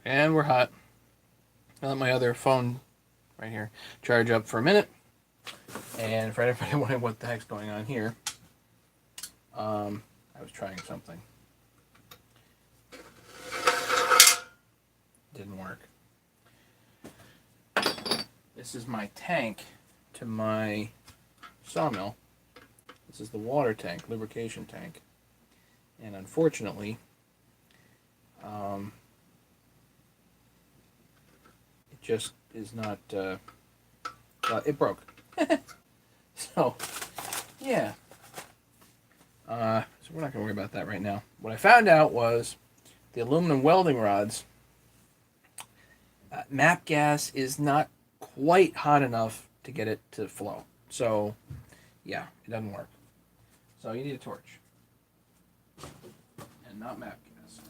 And we're hot. I let my other phone right here charge up for a minute. And for anybody wondering what the heck's going on here, I was trying something. Didn't work. This is my tank to my sawmill. This is the water tank, lubrication tank. And unfortunately, it just is not, it broke. So, yeah. So we're not going to worry about that right now. What I found out was the aluminum welding rods, MAP gas is not quite hot enough to get it to flow. So, yeah, it doesn't work. So you need a torch. And not MAP gas.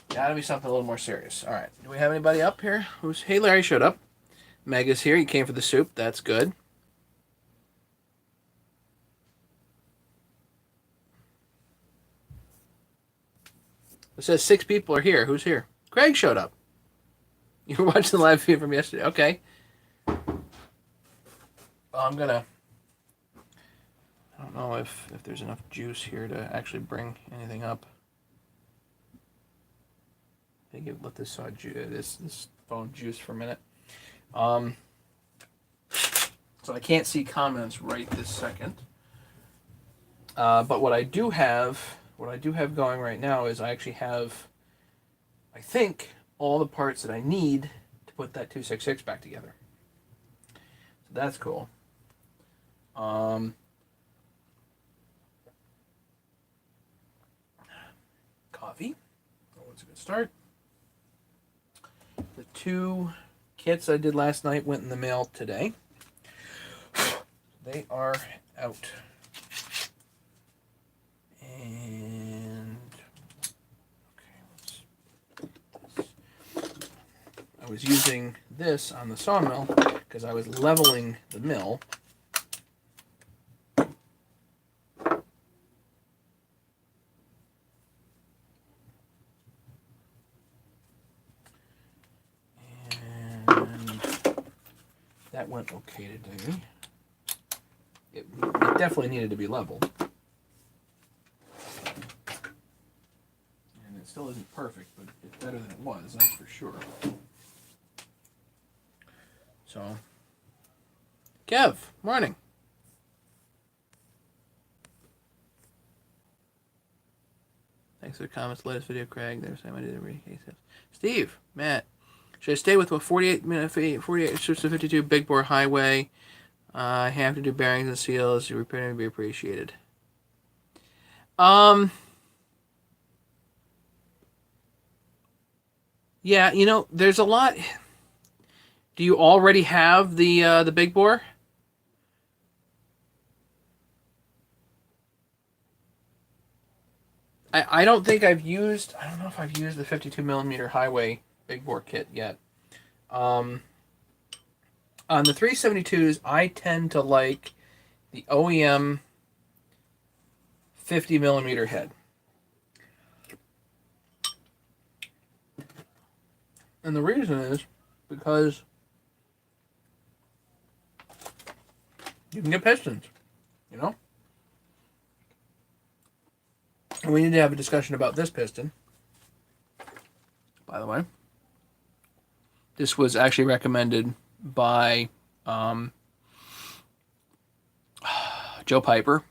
Gotta be something a little more serious. All right. Do we have anybody up here? Hey, Larry showed up. Meg is here. He came for the soup. That's good. It says 6 people are here. Who's here? Craig showed up. You were watching the live feed from yesterday. Okay. Well, I'm gonna. I don't know if there's enough juice here to actually bring anything up. I think let this this phone juice for a minute. So I can't see comments right this second. But what I do have going right now is I actually have, I think, all the parts that I need to put that 266 back together. So that's cool. Coffee. Oh, that's a good start. The 2 kits I did last night went in the mail today. They are out. And I was using this on the sawmill because I was leveling the mill. And that went okay today. It definitely needed to be leveled. And it still isn't perfect, but it's better than it was, that's for sure. So, Kev, morning. Thanks for the comments. Latest video, Craig. There's time I did every case. Steve, Matt, should I stay with 48 strips of 52 big bore highway? I have to do bearings and seals. Your repair would be appreciated. Yeah, there's a lot. Do you already have the big bore? I don't think I've used. I don't know if I've used the 52 millimeter highway big bore kit yet. On the 372s, I tend to like the OEM 50 millimeter head. And the reason is because you can get pistons, And we need to have a discussion about this piston, by the way. This was actually recommended by Joe Piper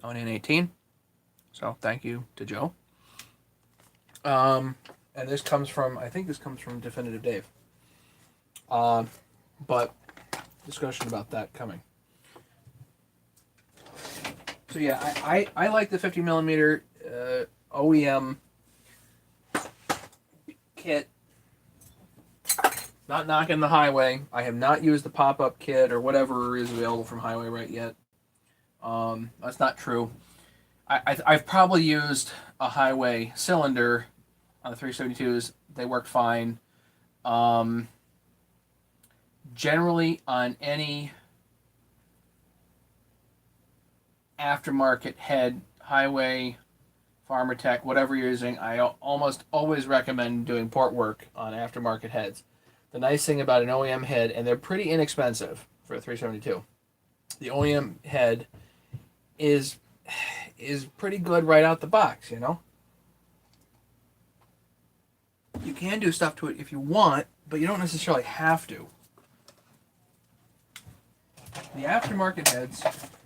on N18. So thank you to Joe. And this comes from, I think this comes from Definitive Dave. But discussion about that coming. So yeah, I like the 50 millimeter OEM kit. Not knocking the highway. I have not used the pop-up kit or whatever is available from Highway right yet. That's not true. I've probably used a highway cylinder on the 372s. They work fine. Generally, on any aftermarket head, highway Farmer Tech, whatever you're using, I almost always recommend doing port work on aftermarket heads. The nice thing about an OEM head, and they're pretty inexpensive for a 372, the OEM head is pretty good right out the box, you know? You can do stuff to it if you want, but you don't necessarily have to. The aftermarket heads,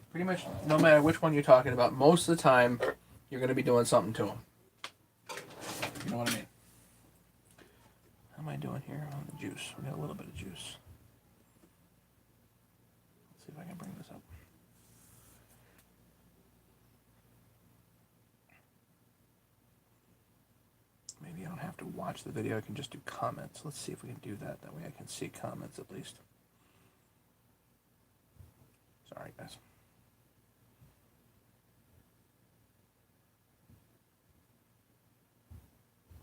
pretty much no matter which one you're talking about, most of the time you're going to be doing something to them. You know what I mean? How am I doing here on the juice? We got a little bit of juice. Let's see if I can bring this up. Maybe I don't have to watch the video. I can just do comments. Let's see if we can do that. That way I can see comments at least. Sorry, guys.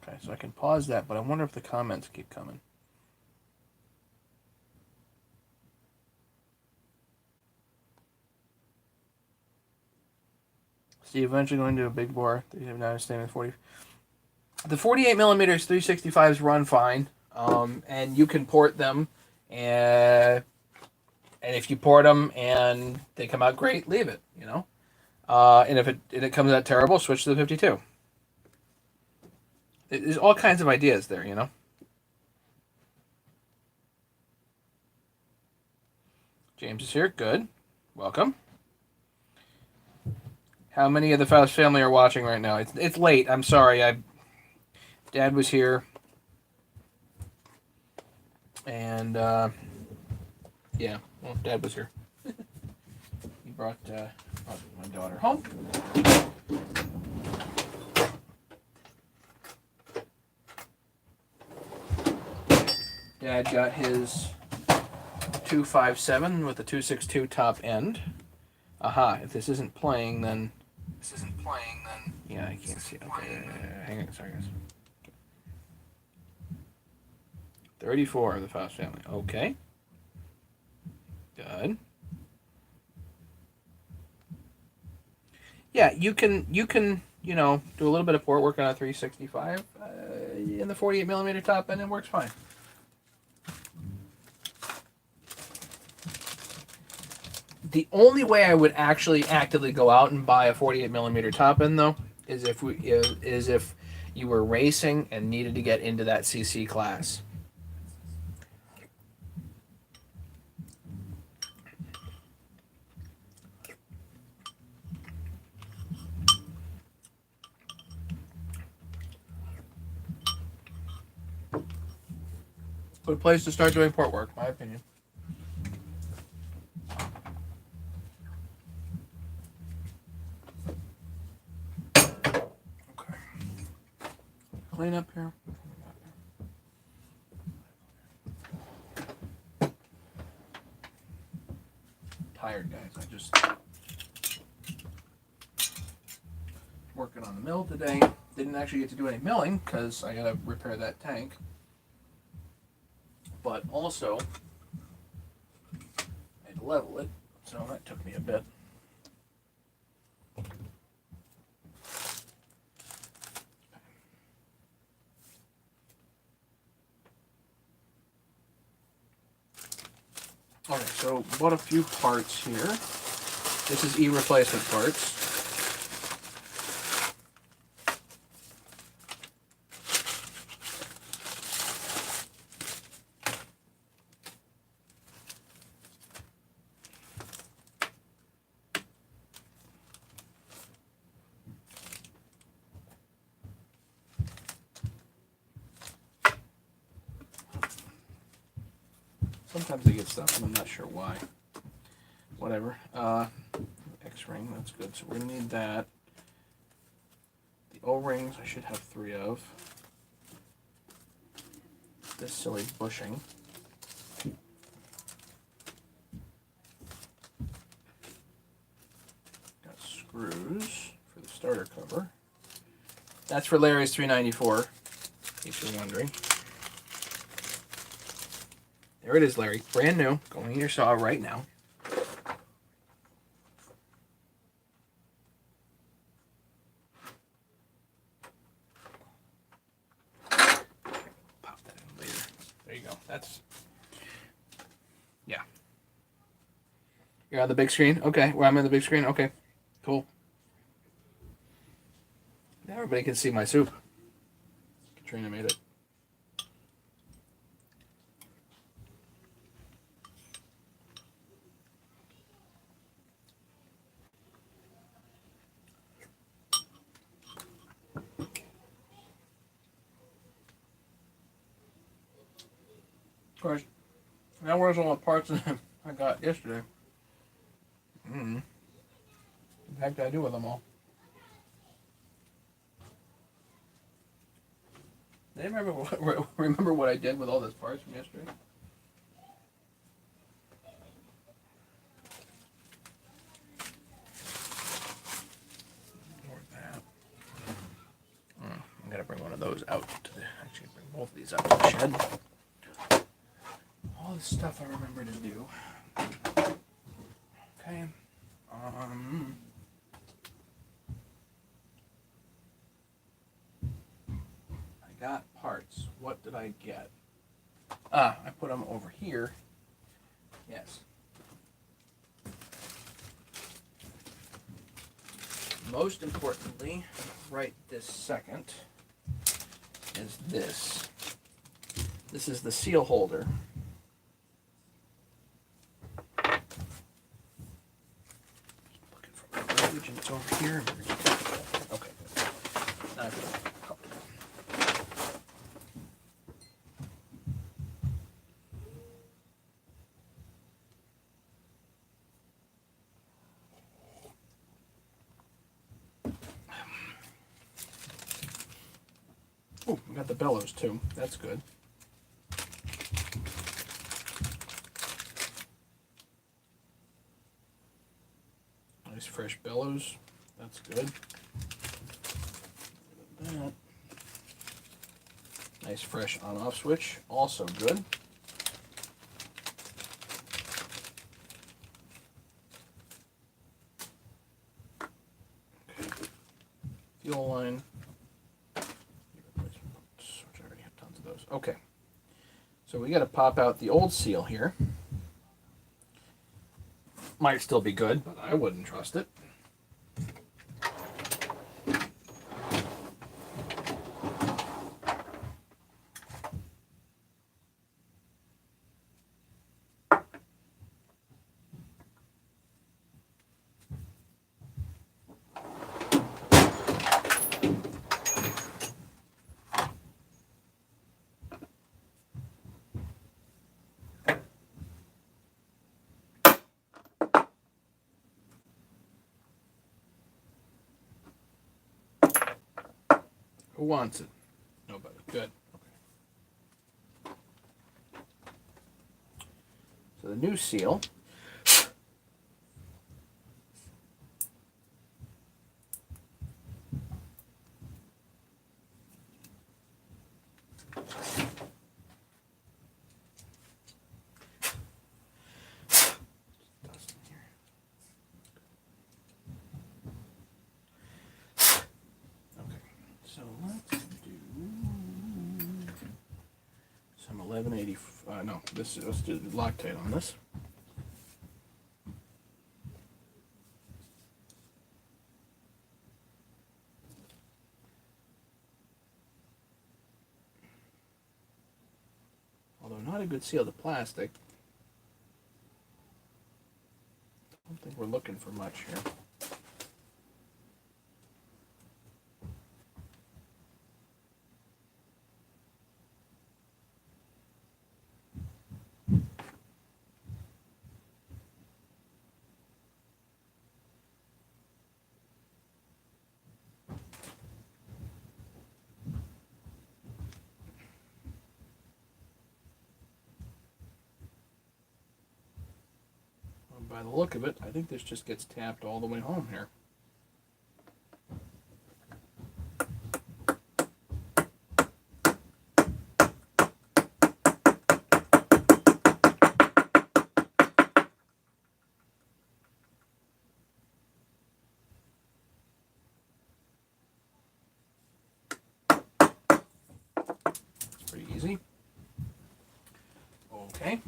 Okay, so I can pause that, but I wonder if the comments keep coming. Steve, eventually going to a big bore. They have now standing 40. The 48 millimeters 365s run fine, and you can port them, and if you port them and they come out great, leave it. You know, and if it comes out terrible, switch to the 52. There's all kinds of ideas there, you know. James is here. Good. Welcome. How many of the Faust family are watching right now? It's late. I'm sorry. Dad was here. And, yeah. Well, Dad was here. He brought my daughter home. Dad got his 257 with the 262 top end. Aha, if this isn't playing, then... Yeah, I can't see it. Okay, hang on a second. 34 of the Faust family. Okay. Good. Yeah, you can, you know, do a little bit of port work on a 365 in the 48 millimeter top end, and it works fine. The only way I would actually actively go out and buy a 48 millimeter top end, though, is if you were racing and needed to get into that CC class. Good place to start doing port work, my opinion. Clean up here. Tired, guys. I just working on the mill today. Didn't actually get to do any milling because I gotta repair that tank. But also, I had to level it, so that took me a bit. Okay, so bought a few parts here. This is e-replacement parts. Sometimes I get stuff and I'm not sure why. Whatever. X-ring, that's good. So we're going to need that. The O-rings I should have 3 of. This silly bushing. Got screws for the starter cover. That's for Larry's 394, in case you're wondering. There it is, Larry. Brand new. Going in your saw right now. go. That's, yeah. You're on the big screen? Okay. Well, I'm in the big screen? Okay. Cool. Now everybody can see my soup. Katrina made it. Of course, now where's all the parts I got yesterday? Mm-hmm. What the heck did I do with them all? Do you remember what I did with all those parts from yesterday? Or that. I'm gonna bring one of those out to the. Actually, bring both of these out to the shed. All the stuff I remember to do. Okay. I got parts. What did I get? I put them over here. Yes. Most importantly, right this second, is this. This is the seal holder. Looking for my luggage, and it's over here. Okay. Now I feel comfortable. Oh, we got the bellows too. That's good. Nice fresh bellows. That's good. That. Nice fresh on-off switch. Also good. Okay. Fuel line. Which I already have tons of those. Okay. So we got to pop out the old seal here. Might still be good, but I wouldn't trust it. Who wants it? Nobody. Good. Okay. So the new seal. So let's do some 1180. No, let's do Loctite on this. Although not a good seal to plastic. I don't think we're looking for much here. By the look of it, I think this just gets tapped all the way home here. It's pretty easy. Okay.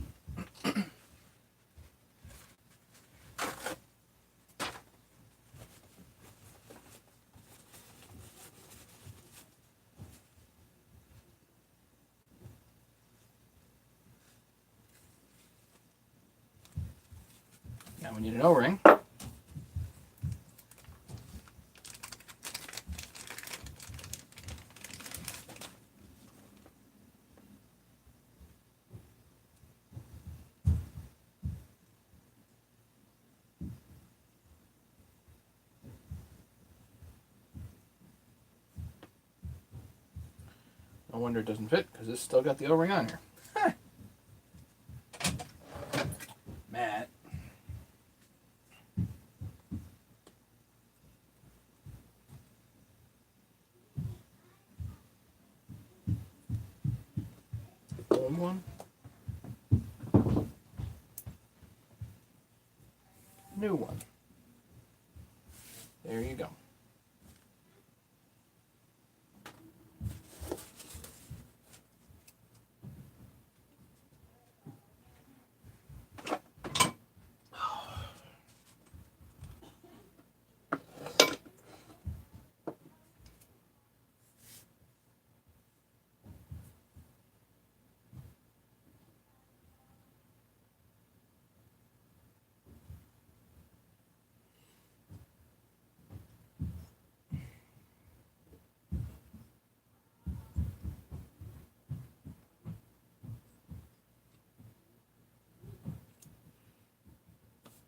Now we need an O-ring. No wonder it doesn't fit, because it's still got the O-ring on here. Huh. Matt. Old one. New one. There you go.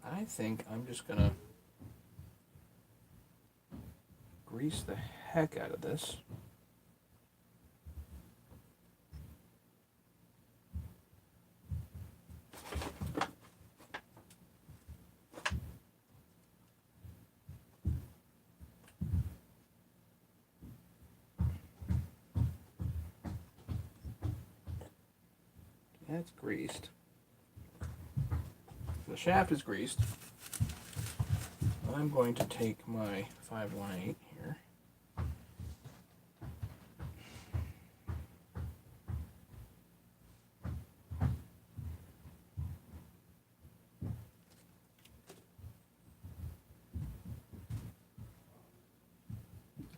I think I'm just gonna grease the heck out of this. That's greased. The shaft is greased. I'm going to take my 518 here.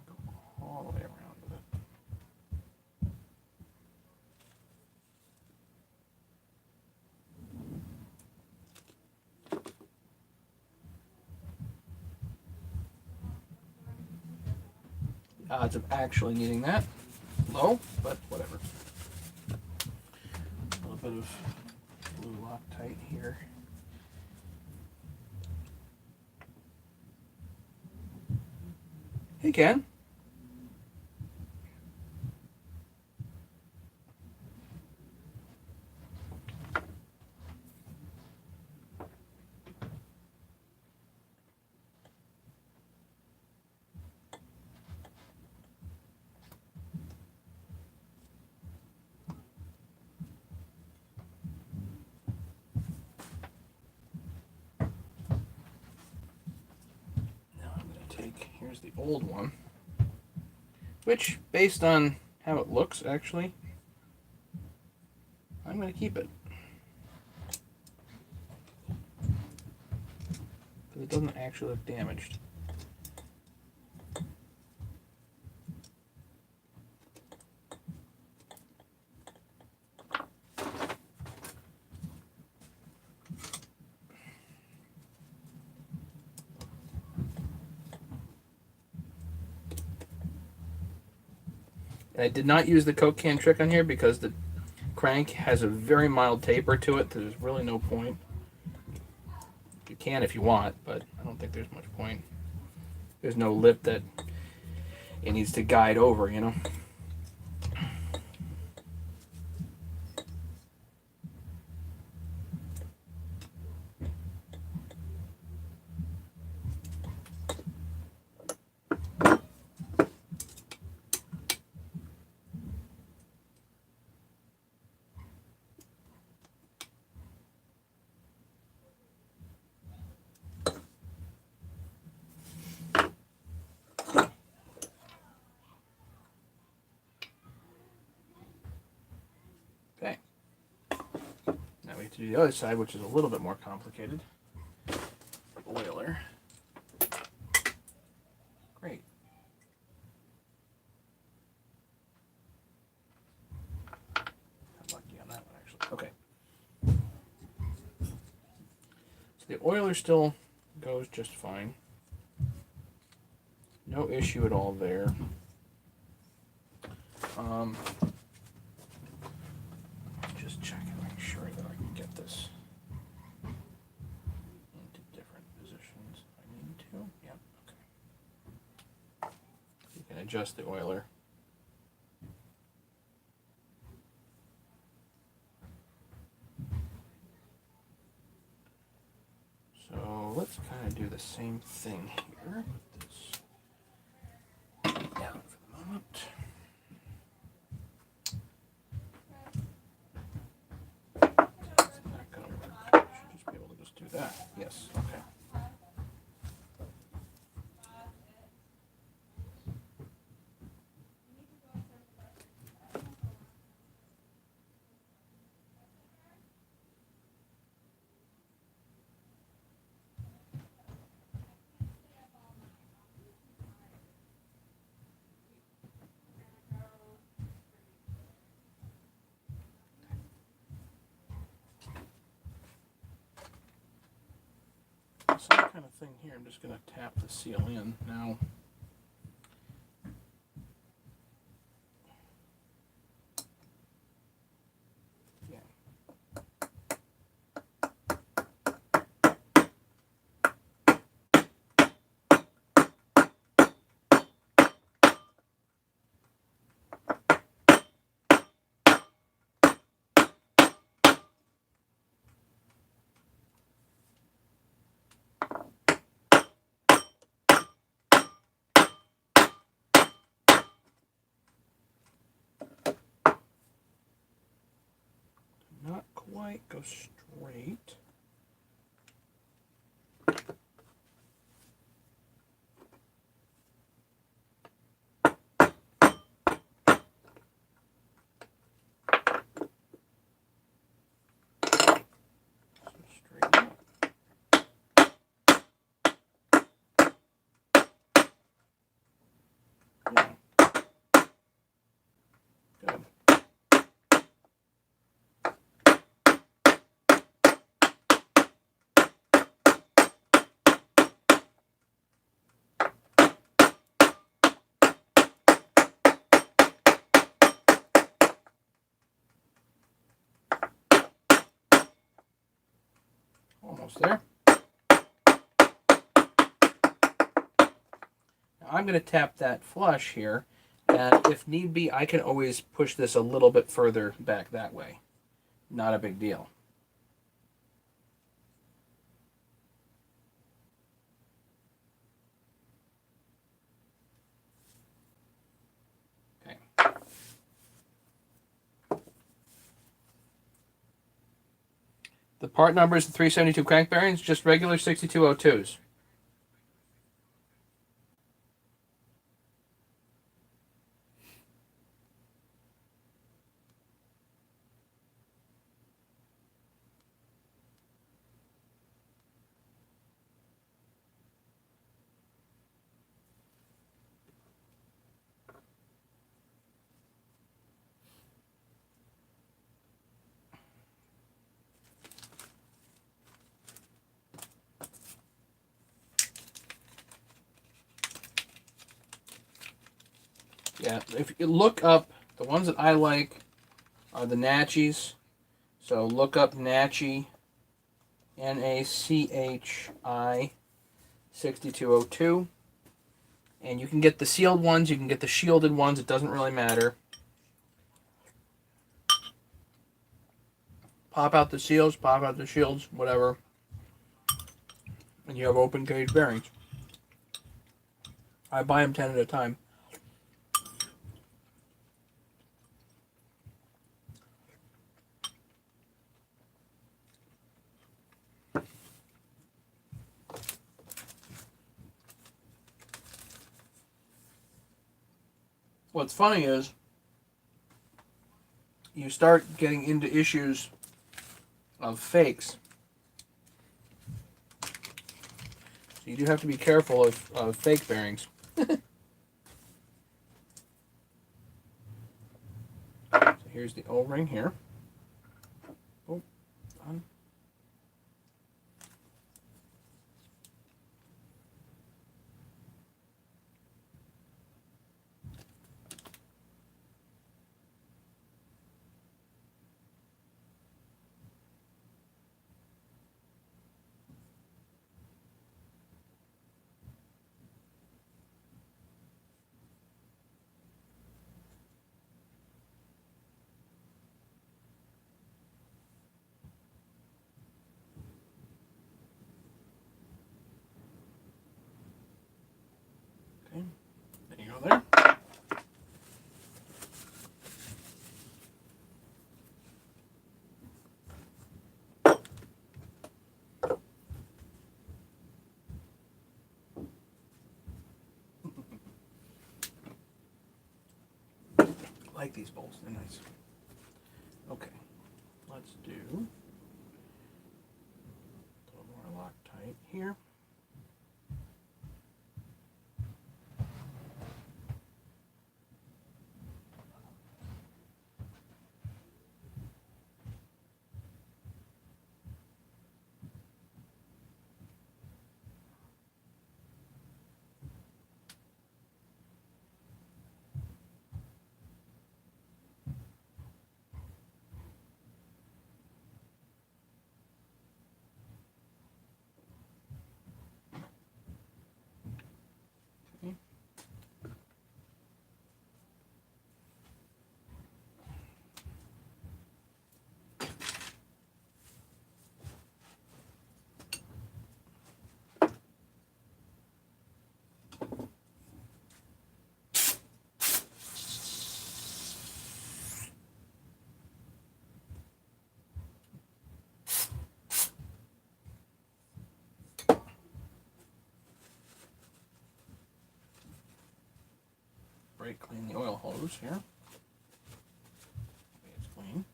Go all the way around with it. Odds of actually needing that low, but whatever. A little bit of blue Loctite here. Hey, Ken. Here's the old one, which, based on how it looks, actually, I'm going to keep it. Because it doesn't actually look damaged. And I did not use the Coke can trick on here because the crank has a very mild taper to it. There's really no point. You can if you want, but I don't think there's much point. There's no lip that it needs to guide over, you know? to do the other side, which is a little bit more complicated. Oiler. Great. I'm lucky on that one, actually. Okay. So the oiler still goes just fine. No issue at all there. Just check and make sure that I can get this into different positions if I need to. Yep, okay. You can adjust the oiler. So let's kind of do the same thing here. Put this down for the moment. That's not going to work. I should just be able to just do that. Yes, okay. Same kind of thing here. I'm just going to tap the seal in now. Yeah. Not quite go straight. Straight up. Yeah. Good. Almost there. Now I'm going to tap that flush here, and if need be, I can always push this a little bit further back that way. Not a big deal. Okay. The part numbers, the 372 crank bearings, just regular 6202s. Yeah, if you look up, the ones that I like are the Nachi. So look up Nachi, Nachi 6202. And you can get the sealed ones, you can get the shielded ones, it doesn't really matter. Pop out the seals, pop out the shields, whatever. And you have open cage bearings. I buy them 10 at a time. What's funny is you start getting into issues of fakes. So you do have to be careful of fake bearings. So here's the O-ring here. Oh, done. Okay, there you go there. I like these bolts, they're nice. Okay, let's do a little more Loctite here. Okay. Brake clean the oil hose here. It's clean.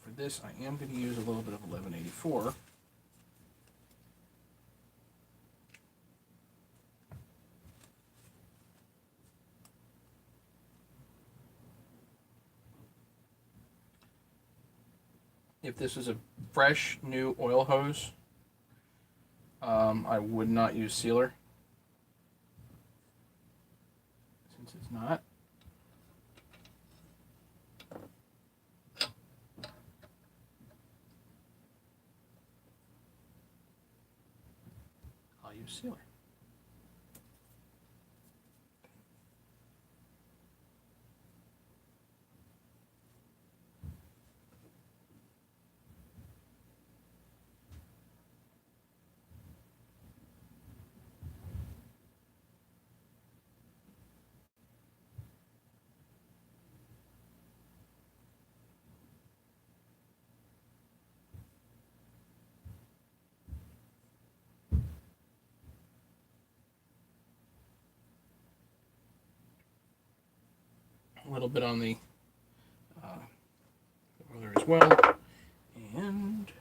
For this, I am going to use a little bit of 1184. If this is a fresh, new oil hose, I would not use sealer. Since it's not. I'll use sealer. A little bit on the roller as well, and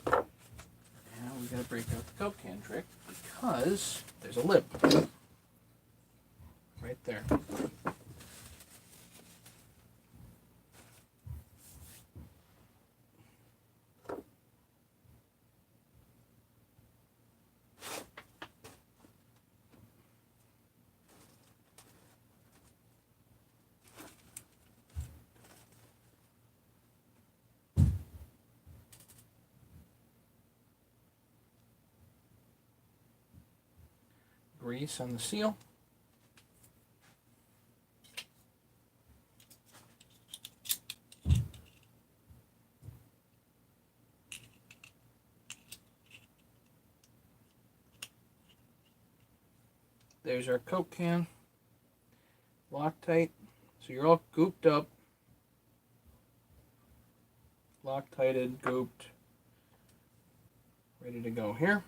now we got to break out the Coke can trick because there's a lip right there. grease on the seal. There's our Coke can. Loctite. So you're all gooped up. Loctited, gooped. Ready to go here.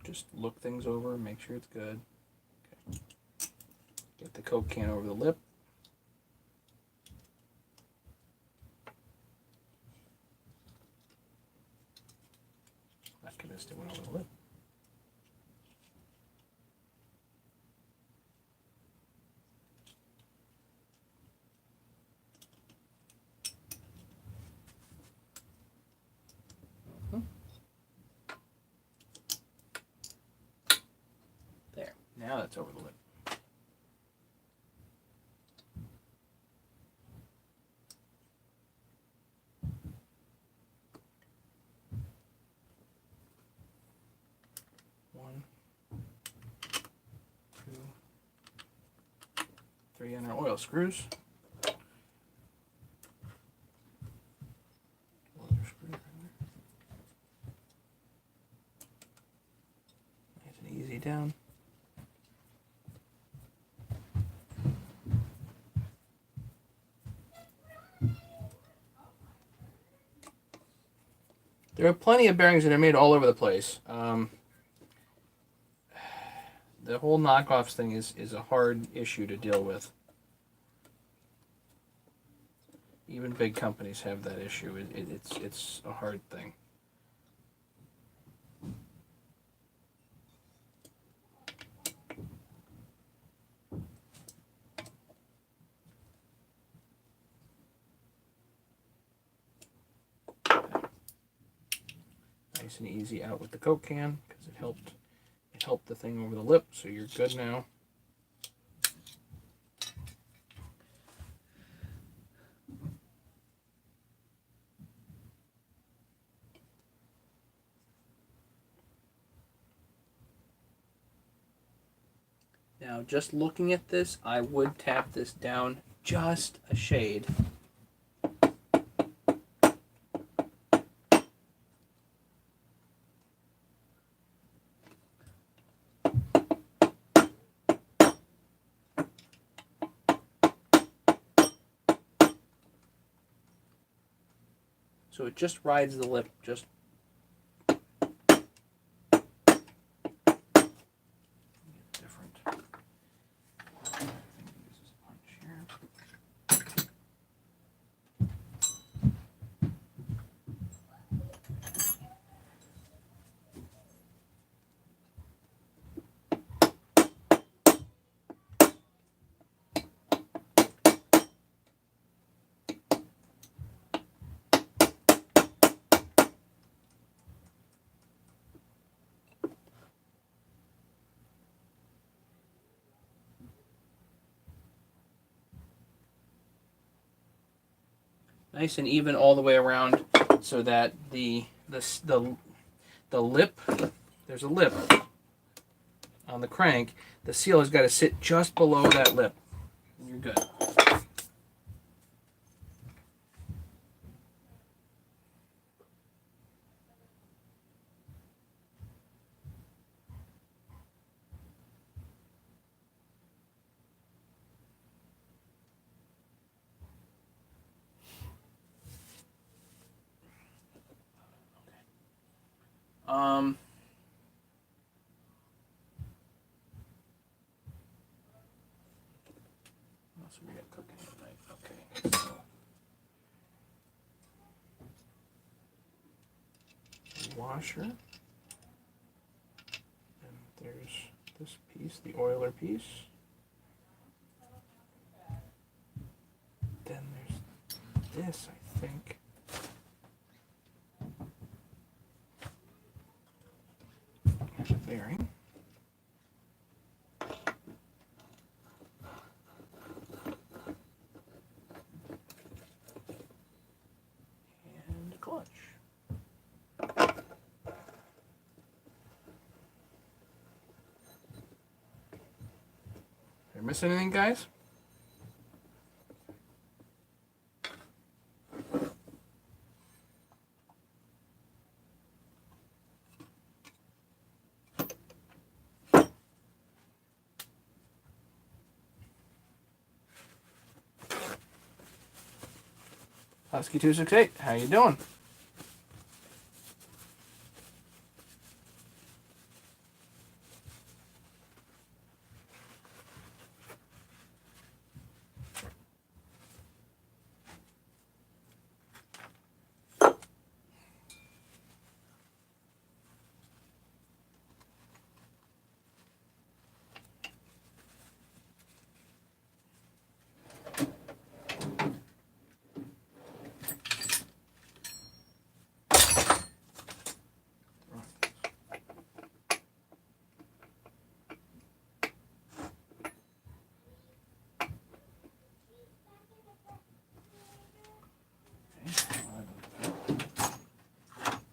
Just look things over, make sure it's good. Okay. Get the Coke can over the lip. Not convinced it went over the lip. There. Now that's over the lip. One, two, three on our oil screws. Nice and easy down. There are plenty of bearings that are made all over the place. The whole knockoffs thing is a hard issue to deal with. Even big companies have that issue. It's a hard thing. Nice and easy out with the Coke can because it helped the thing over the lip, so you're good now. Now, just looking at this, I would tap this down just a shade. So it just rides the lip just different. Nice and even all the way around, so that the lip, there's a lip on the crank. The seal has got to sit just below that lip, and you're good. What else we got cooking tonight? Okay, so washer, and there's this piece, the oiler piece. Then there's this, I think. And a bearing. much. Did I miss anything, guys? Husky268, how you doing?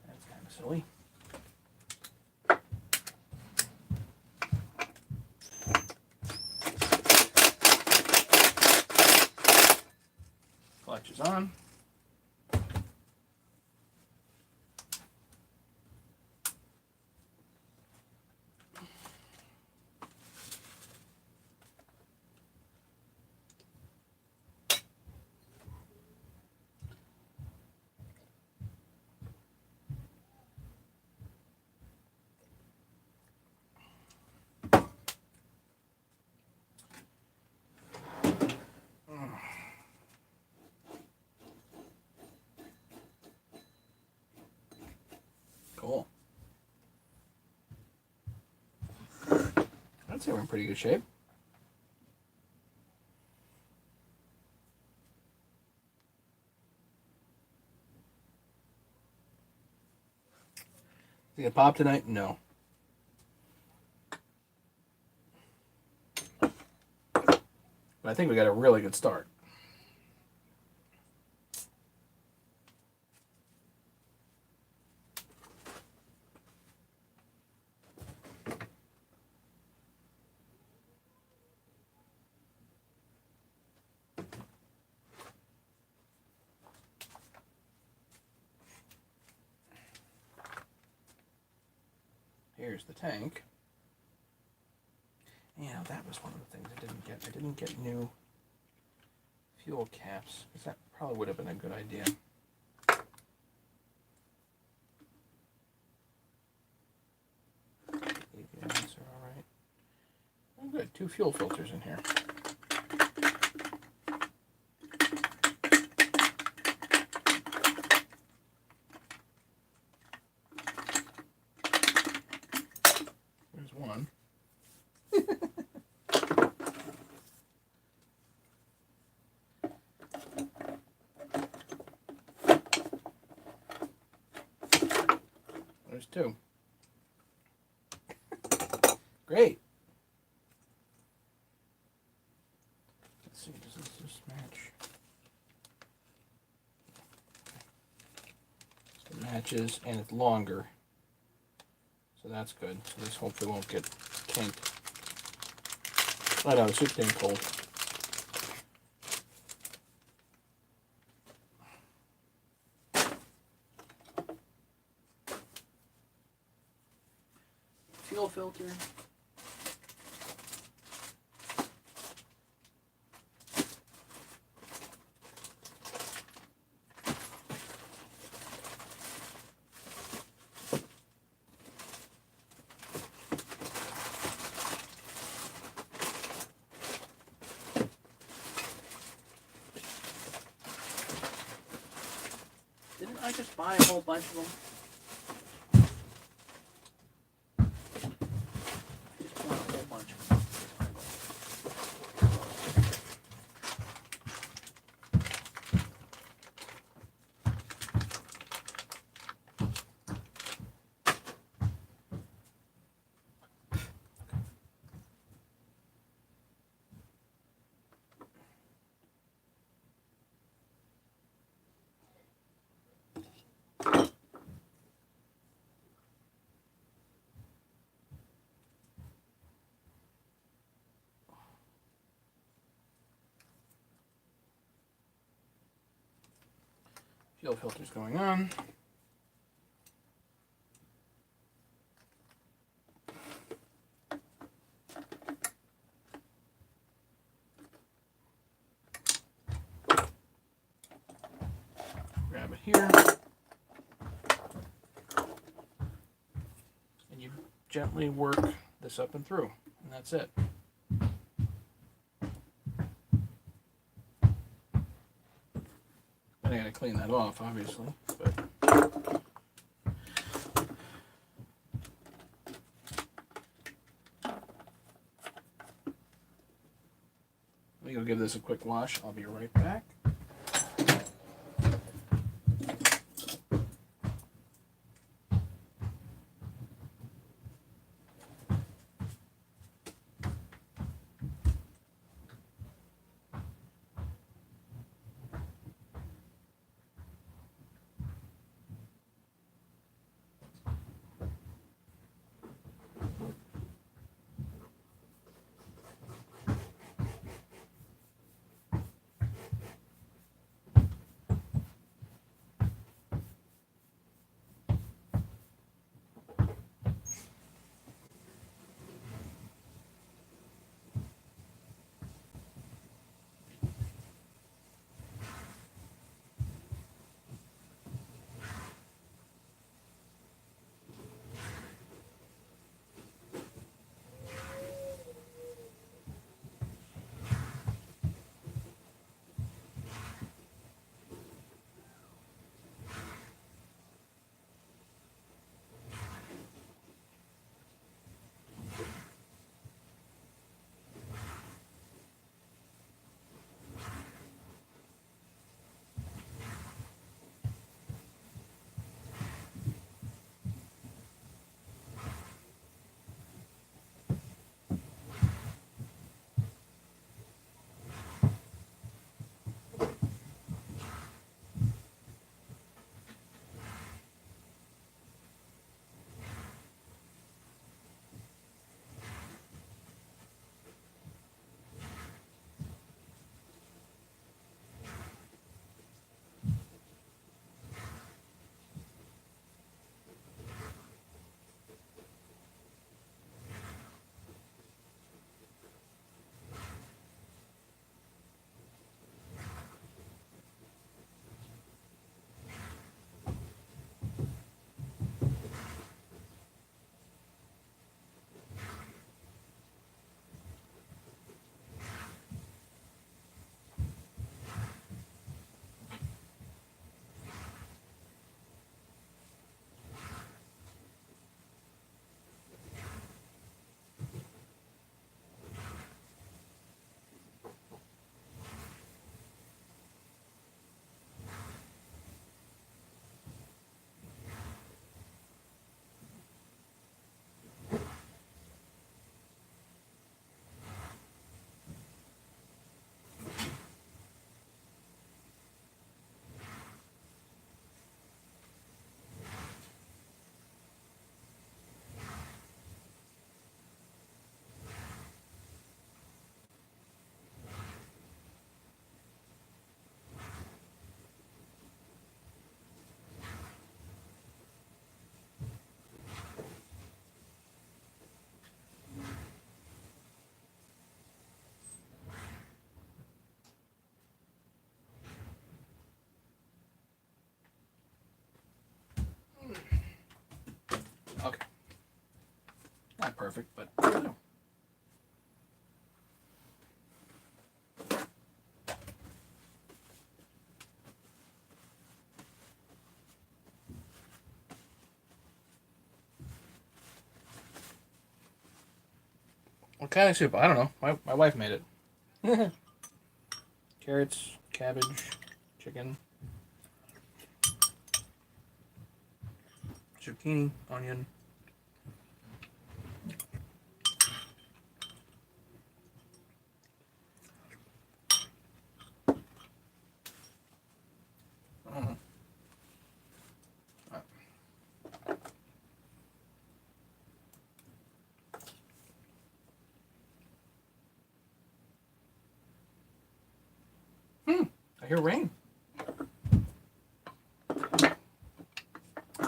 That's kind of silly. Clutch is on. Cool. I'd say we're in pretty good shape. Is it gonna pop tonight? No. But I think we got a really good start. Here's the tank. Yeah, that was one of the things I didn't get. I didn't get new fuel caps, because that probably would have been a good idea. AVIs are all right. Oh, good. 2 fuel filters in here. There's one. There's 2. Great. Let's see, does this match? So it matches, and it's longer. So that's good. So this hopefully won't get kinked. I know, it's just getting cold. Fuel filter. Didn't I just buy a whole bunch of them? I just bought a whole bunch of them. Fuel filter's going on. Grab it here. And you gently work this up and through. And that's it. I gotta clean that off, obviously, but let me go give this a quick wash. I'll be right back. Okay. Not perfect, but you know. What kind of soup? I don't know. My wife made it. Carrots, cabbage, chicken, zucchini, onion. I hear rain.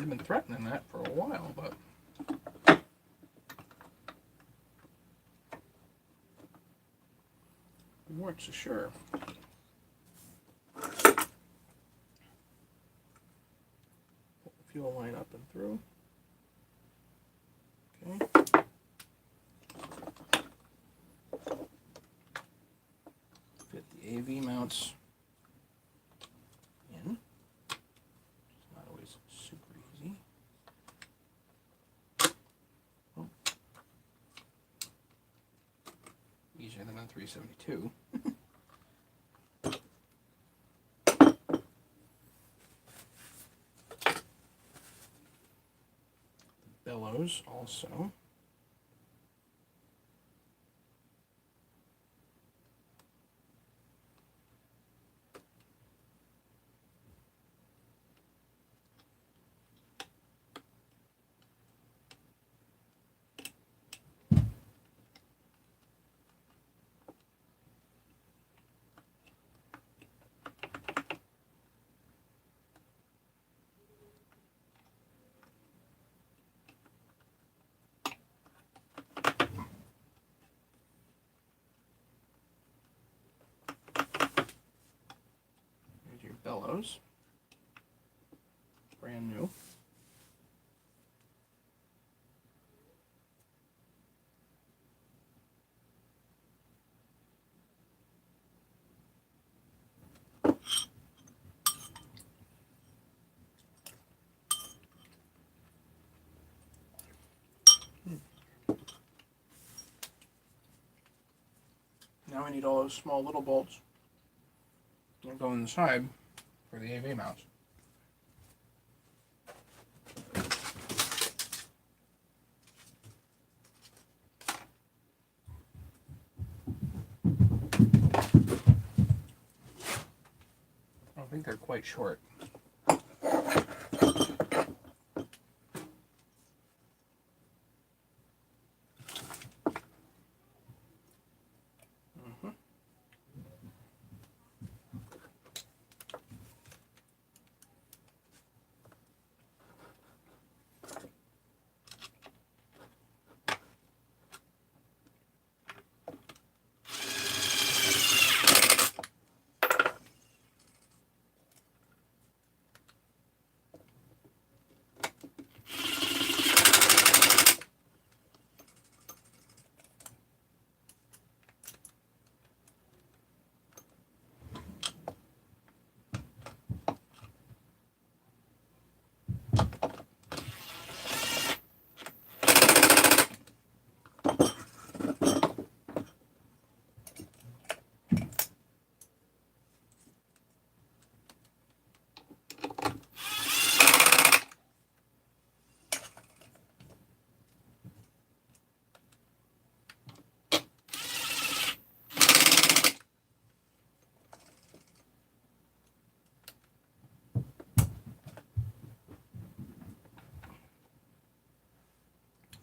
already been threatening that for a while, but we weren't so sure. Fuel line up and through. Okay. Fit the AV mounts in. It's not always super easy. Oh. Easier than on 372. Bellows also. Here's your bellows. Brand new. Now I need all those small little bolts that go inside for the AV mounts. I think they're quite short.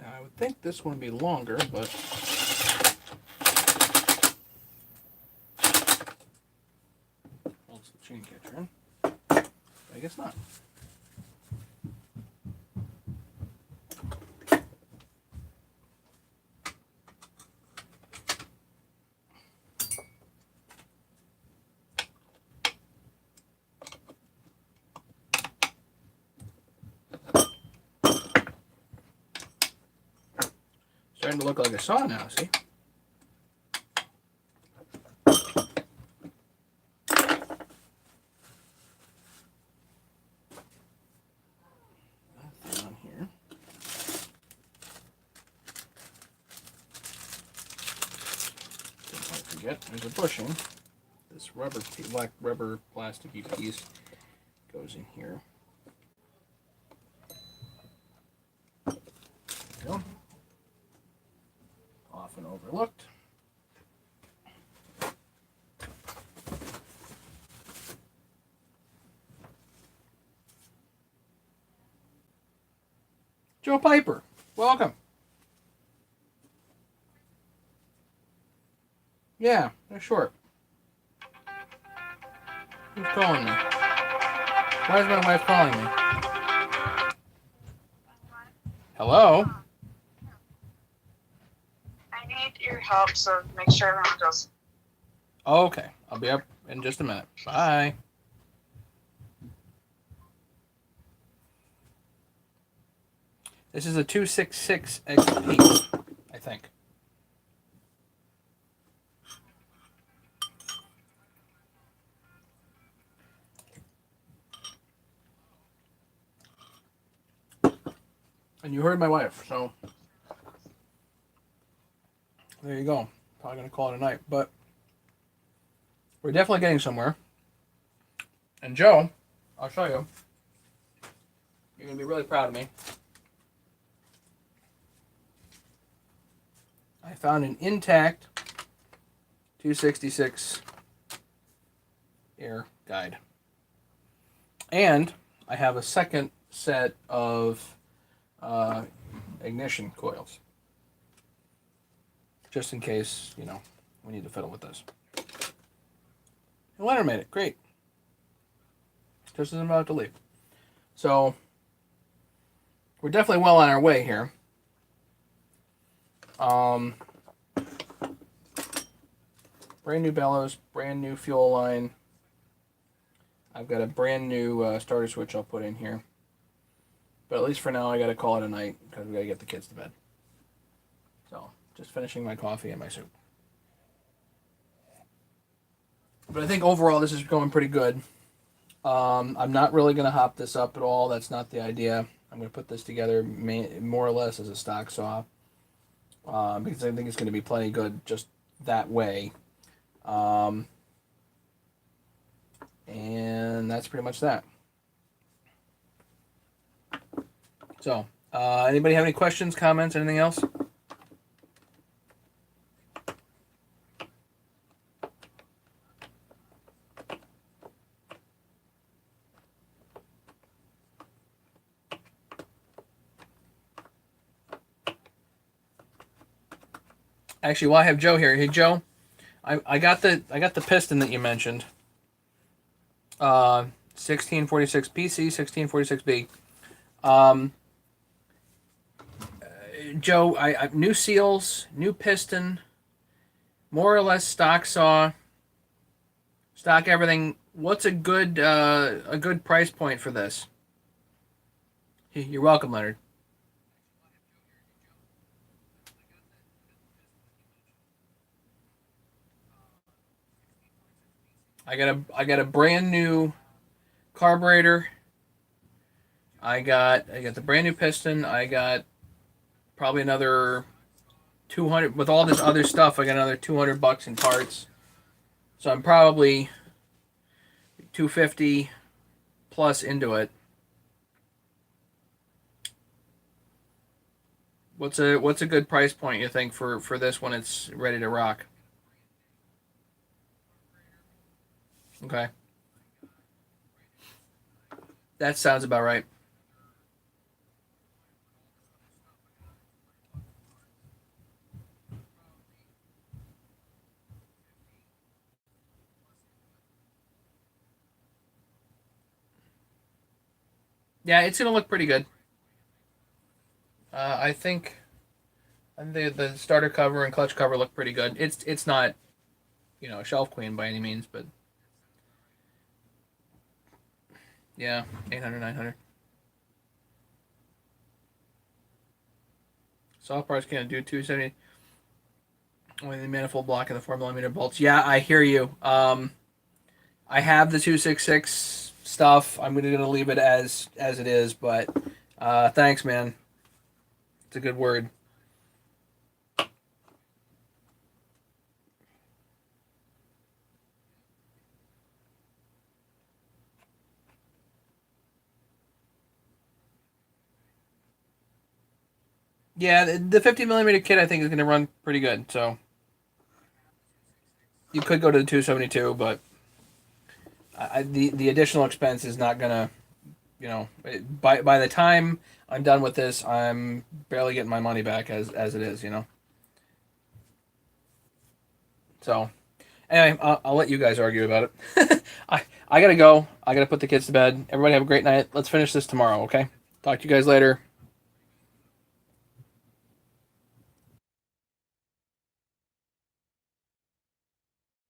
I would think this one would be longer, but holds the chain catcher in. I guess not. Starting to look like a saw now, see? Nothing on here. Don't forget, there's a bushing. This rubber, black rubber plasticky piece goes in here. There we go. Often overlooked. Joe Piper, welcome. Yeah, they're short. Who's calling me? Why is my wife calling me? Hello? I need your help, so make sure everyone goes. Okay, I'll be up in just a minute. Bye. This is a 266 XP, I think. And you heard my wife, so there you go. Probably going to call it a night, but we're definitely getting somewhere. And Joe, I'll show you. You're going to be really proud of me. I found an intact 266 air guide. And I have a second set of ignition coils. Just in case, we need to fiddle with this. And Leonard made it. Great. Just as I'm about to leave. So, we're definitely well on our way here. Brand new bellows, brand new fuel line. I've got a brand new starter switch I'll put in here. But at least for now, I got to call it a night because we got to get the kids to bed. So, just finishing my coffee and my soup. But I think overall this is going pretty good. I'm not really going to hop this up at all. That's not the idea. I'm going to put this together more or less as a stock saw. Because I think it's going to be plenty good just that way. And that's pretty much that. So, anybody have any questions, comments, anything else? Actually, while I have Joe here, hey Joe, I got the piston that you mentioned. 1646 PC, 1646B. Joe, I new seals, new piston, more or less stock saw, stock everything. What's a good price point for this? You're welcome, Leonard. I got a brand new carburetor. I got the brand new piston. I got probably another 200 with all this other stuff. I got another $200 in parts. So I'm probably 250 plus into it. What's a good price point you think for this when it's ready to rock? Okay. That sounds about right. Yeah, it's gonna look pretty good. I think the starter cover and clutch cover look pretty good. It's not, a shelf queen by any means, but yeah, 800, 900. Soft parts can't do 270. Only the manifold block and the 4mm bolts. Yeah, I hear you. I have the 266 stuff. I'm gonna leave it as it is, but thanks, man. It's a good word. Yeah, the 50mm kit I think is gonna run pretty good. So you could go to the 272, but the additional expense is not gonna, by the time I'm done with this, I'm barely getting my money back as it is. So anyway, I'll let you guys argue about it. I gotta go. I gotta put the kids to bed. Everybody have a great night. Let's finish this tomorrow, okay? Talk to you guys later.